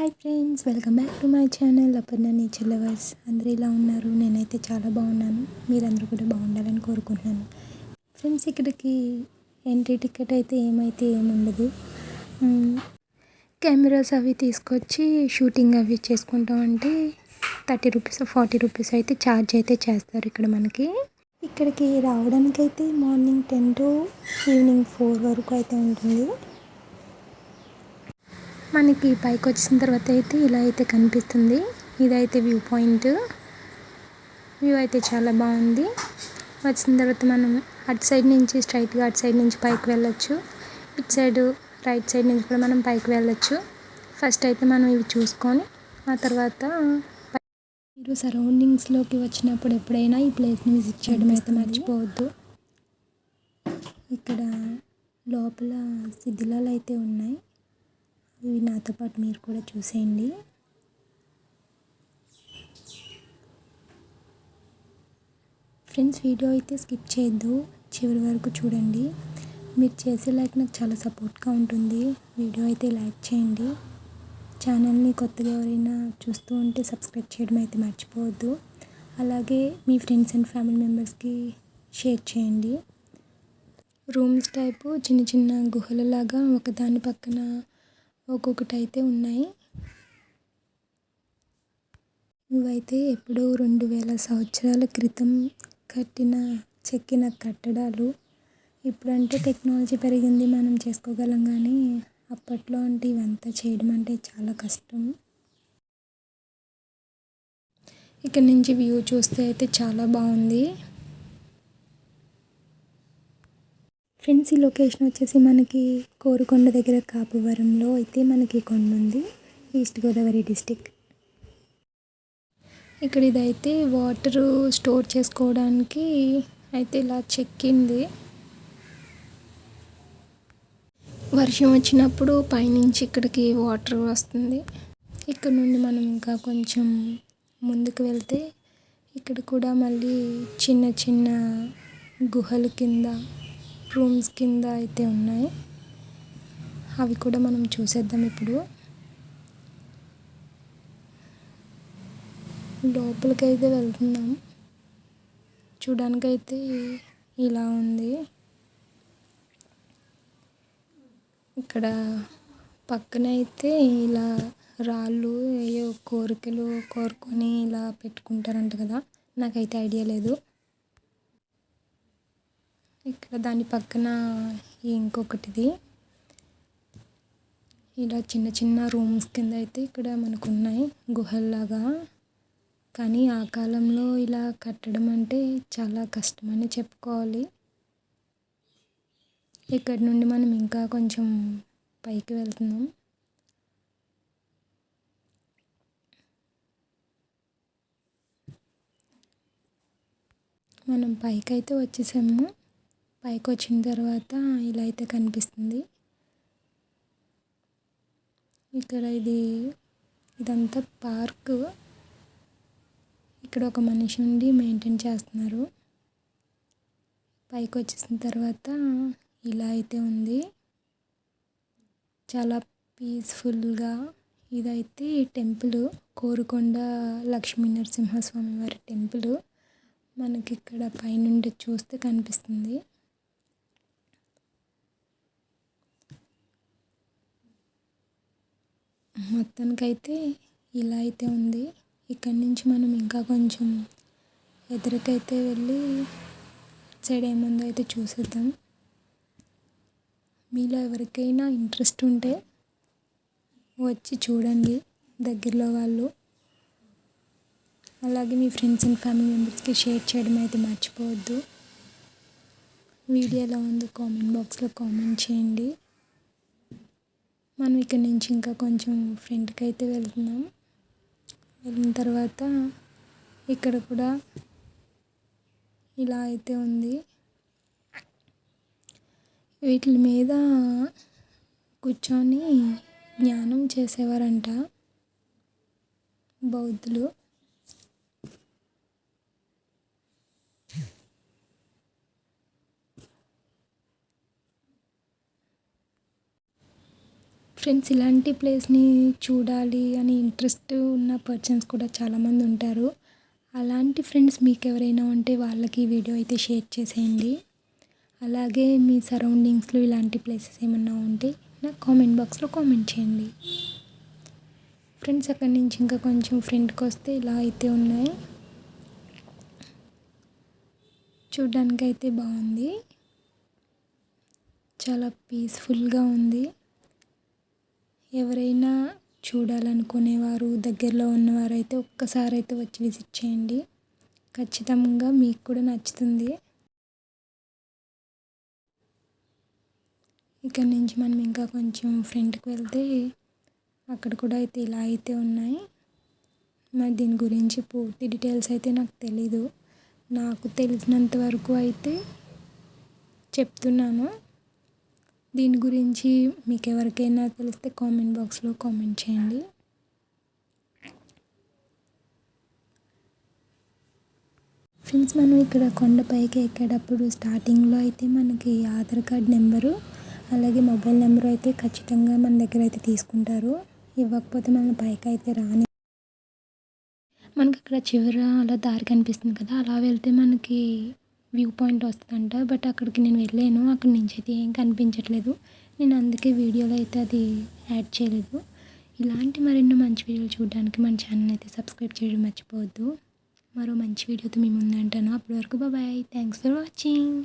Hi friends, welcome back to my channel Aparna nature lovers. అందరూ ఇలా ఉన్నారు? నేనైతే చాలా బాగున్నాను. మీరందరూ కూడా బాగుండాలని కోరుకుంటున్నాను. ఫ్రెండ్స్, ఇక్కడికి ఎంట్రీ టికెట్ అయితే ఏముండదు. కెమెరాస్ అవి తీసుకొచ్చి షూటింగ్ అవి చేసుకుంటామంటే 30 రూపీస్ 40 రూపీస్ అయితే ఛార్జ్ అయితే చేస్తారు ఇక్కడ మనకి. ఇక్కడికి రావడానికైతే మార్నింగ్ 10 to ఈవినింగ్ 4 వరకు అయితే ఉంటుంది. మనకి పైకి వచ్చిన తర్వాత అయితే ఇలా అయితే కనిపిస్తుంది. ఇదైతే వ్యూ పాయింట్. వ్యూ అయితే చాలా బాగుంది. వచ్చిన తర్వాత మనం అటు సైడ్ నుంచి స్ట్రైట్గా అటు సైడ్ నుంచి పైకి వెళ్ళొచ్చు. ఇటు సైడ్ రైట్ సైడ్ నుంచి కూడా మనం పైకి వెళ్ళొచ్చు. ఫస్ట్ అయితే మనం ఇవి చూసుకొని ఆ తర్వాత మీరు సరౌండింగ్స్లోకి వచ్చినప్పుడు ఎప్పుడైనా ఈ ప్లేస్ని విజిట్ చేయడం అయితే మర్చిపోవద్దు. ఇక్కడ లోపల శిథిలాలు అయితే ఉన్నాయి. ఇవి నాతో పాటు మీరు కూడా చూసేయండి. ఫ్రెండ్స్, వీడియో అయితే స్కిప్ చేయొద్దు, చివరి వరకు చూడండి. మీరు చేసే లైక్ నాకు చాలా సపోర్ట్గా ఉంటుంది. వీడియో అయితే లైక్ చేయండి. ఛానల్ని కొత్తగా ఎవరైనా చూస్తూ ఉంటే సబ్స్క్రైబ్ చేయడం అయితే మర్చిపోవద్దు. అలాగే మీ ఫ్రెండ్స్ అండ్ ఫ్యామిలీ మెంబర్స్కి షేర్ చేయండి. రూమ్స్ టైపు చిన్న చిన్న గుహలలాగా ఒకదాని పక్కన ఒక్కొక్కటి అయితే ఉన్నాయి. ఇవైతే ఎప్పుడో 2000 సంవత్సరాల క్రితం చెక్కిన కట్టడాలు. ఇప్పుడంటే టెక్నాలజీ పెరిగింది, మనం చేసుకోగలం. కానీ అప్పట్లో అంటే ఇవంతా చేయడం అంటే చాలా కష్టం. ఇక్కడ నుంచి వ్యూ చూస్తే అయితే చాలా బాగుంది. ఫ్రెండ్స్, ఈ లొకేషన్ వచ్చేసి మనకి కోరుకొండ దగ్గర కాపువరంలో అయితే మనకి కొండ ఉంది, ఈస్ట్ గోదావరి డిస్టిక్. ఇక్కడ ఇదైతే వాటర్ స్టోర్ చేసుకోవడానికి అయితే ఇలా చెక్కింది. వర్షం వచ్చినప్పుడు పైనుంచి ఇక్కడికి వాటర్ వస్తుంది. ఇక్కడ నుండి మనం ఇంకా కొంచెం ముందుకు వెళ్తే ఇక్కడ కూడా మళ్ళీ చిన్న చిన్న గుహల కింద రూమ్స్ కింద అయితే ఉన్నాయి. అవి కూడా మనం చూసేద్దాం. ఇప్పుడు లోపలికైతే వెళ్తున్నాం. చూడడానికైతే ఇలా ఉంది. ఇక్కడ పక్కన అయితే ఇలా రాళ్ళు ఏయో కోరికలు కోరుకొని ఇలా పెట్టుకుంటారంట కదా, నాకైతే ఐడియా లేదు. ఇక్కడ దాని పక్కన ఇంకొకటిది ఇలా చిన్న చిన్న రూమ్స్ కింద అయితే ఇక్కడ మనకు ఉన్నాయి, గుహల్లాగా. కానీ ఆ కాలంలో ఇలా కట్టడం అంటే చాలా కష్టమని చెప్పుకోవాలి. ఇక్కడ నుండి మనం ఇంకా కొంచెం పైకి వెళ్తున్నాం. మనం పైకి అయితే వచ్చేసాము. పైకి వచ్చిన తర్వాత ఇలా అయితే కనిపిస్తుంది. ఇక్కడ ఇదంతా పార్క్. ఇక్కడ ఒక మనిషి ఉండి మెయింటైన్ చేస్తున్నారు. పైకి వచ్చేసిన తర్వాత ఇలా అయితే ఉంది, చాలా పీస్ఫుల్గా. ఇదైతే టెంపుల్, కోరుకొండ లక్ష్మీ నరసింహస్వామి వారి టెంపుల్. మనకి ఇక్కడ పైనుండి చూస్తే కనిపిస్తుంది. మొత్తానికైతే ఇలా అయితే ఉంది. ఇక్కడి నుంచి మనం ఇంకా కొంచెం ఎదురుకైతే వెళ్ళి సైడ్ ఏముందో అయితే చూసేద్దాం. మీలో ఎవరికైనా ఇంట్రెస్ట్ ఉంటే వచ్చి చూడండి, దగ్గరలో వాళ్ళు. అలాగే మీ ఫ్రెండ్స్ అండ్ ఫ్యామిలీ మెంబర్స్కి షేర్ చేయడం అయితే మర్చిపోవద్దు. వీడియో ఎలా ఉందో కామెంట్ బాక్స్లో కామెంట్ చేయండి. మనం ఇక్కడ నుంచి ఇంకా కొంచెం ఫ్రంట్కి అయితే వెళ్తున్నాం. వెళ్ళిన తర్వాత ఇక్కడ కూడా ఇలా అయితే ఉంది. వీటి మీద కూర్చొని ధ్యానం చేసేవారంట బౌద్ధులు. ఫ్రెండ్స్ ఇలాంటి ప్లేస్ని చూడాలి అని ఇంట్రెస్ట్ ఉన్న పర్సన్స్ కూడా చాలామంది ఉంటారు. అలాంటి ఫ్రెండ్స్ మీకు ఎవరైనా ఉంటే వాళ్ళకి ఈ వీడియో అయితే షేర్ చేసేయండి. అలాగే మీ సరౌండింగ్స్లో ఇలాంటి ప్లేసెస్ ఏమన్నా ఉంటే నాకు కామెంట్ బాక్స్లో కామెంట్ చేయండి. ఫ్రెండ్స్ అక్కడి నుంచి ఇంకా కొంచెం ఫ్రంట్కి వస్తే ఇలా అయితే ఉన్నాయి. చూడ్డానికి అయితే బాగుంది, చాలా పీస్ఫుల్గా ఉంది. ఎవరైనా చూడాలనుకునేవారు దగ్గరలో ఉన్నవారు అయితే ఒక్కసారి అయితే వచ్చి విజిట్ చేయండి, ఖచ్చితంగా మీకు కూడా నచ్చుతుంది. ఇక్కడ నుంచి మనం ఇంకా కొంచెం ఫ్రంట్కి వెళ్తే అక్కడ కూడా అయితే ఇలా అయితే ఉన్నాయి. మరి దీని గురించి పూర్తి డీటెయిల్స్ అయితే నాకు తెలీదు, నాకు తెలిసినంత వరకు అయితే చెప్తున్నాను. దీని గురించి మీకు ఎవరికైనా తెలిస్తే కామెంట్ బాక్స్లో కామెంట్ చేయండి. ఫ్రెండ్స్ మనం ఇక్కడ కొండపైకి ఎక్కేటప్పుడు స్టార్టింగ్లో అయితే మనకి ఆధార్ కార్డ్ నెంబరు అలాగే మొబైల్ నెంబర్ అయితే ఖచ్చితంగా మన దగ్గర అయితే తీసుకుంటారు. ఇవ్వకపోతే మనం పైకి అయితే రాని. మనకి అక్కడ చివర అలా దారి కనిపిస్తుంది కదా, అలా వెళ్తే మనకి వ్యూ పాయింట్ వస్తుందంట. బట్ అక్కడికి నేను వెళ్ళాను, అక్కడి నుంచి అయితే ఏం కనిపించట్లేదు. నేను అందుకే వీడియోలో అయితే అది యాడ్ చేయలేదు. ఇలాంటి మరెన్నో మంచి వీడియోలు చూడడానికి మన ఛానల్ అయితే సబ్స్క్రైబ్ చేయడం మర్చిపోవద్దు. మరో మంచి వీడియోతో మీ ముందు అంటాను. అప్పటి వరకు బాయ్, థ్యాంక్స్ ఫర్ వాచింగ్.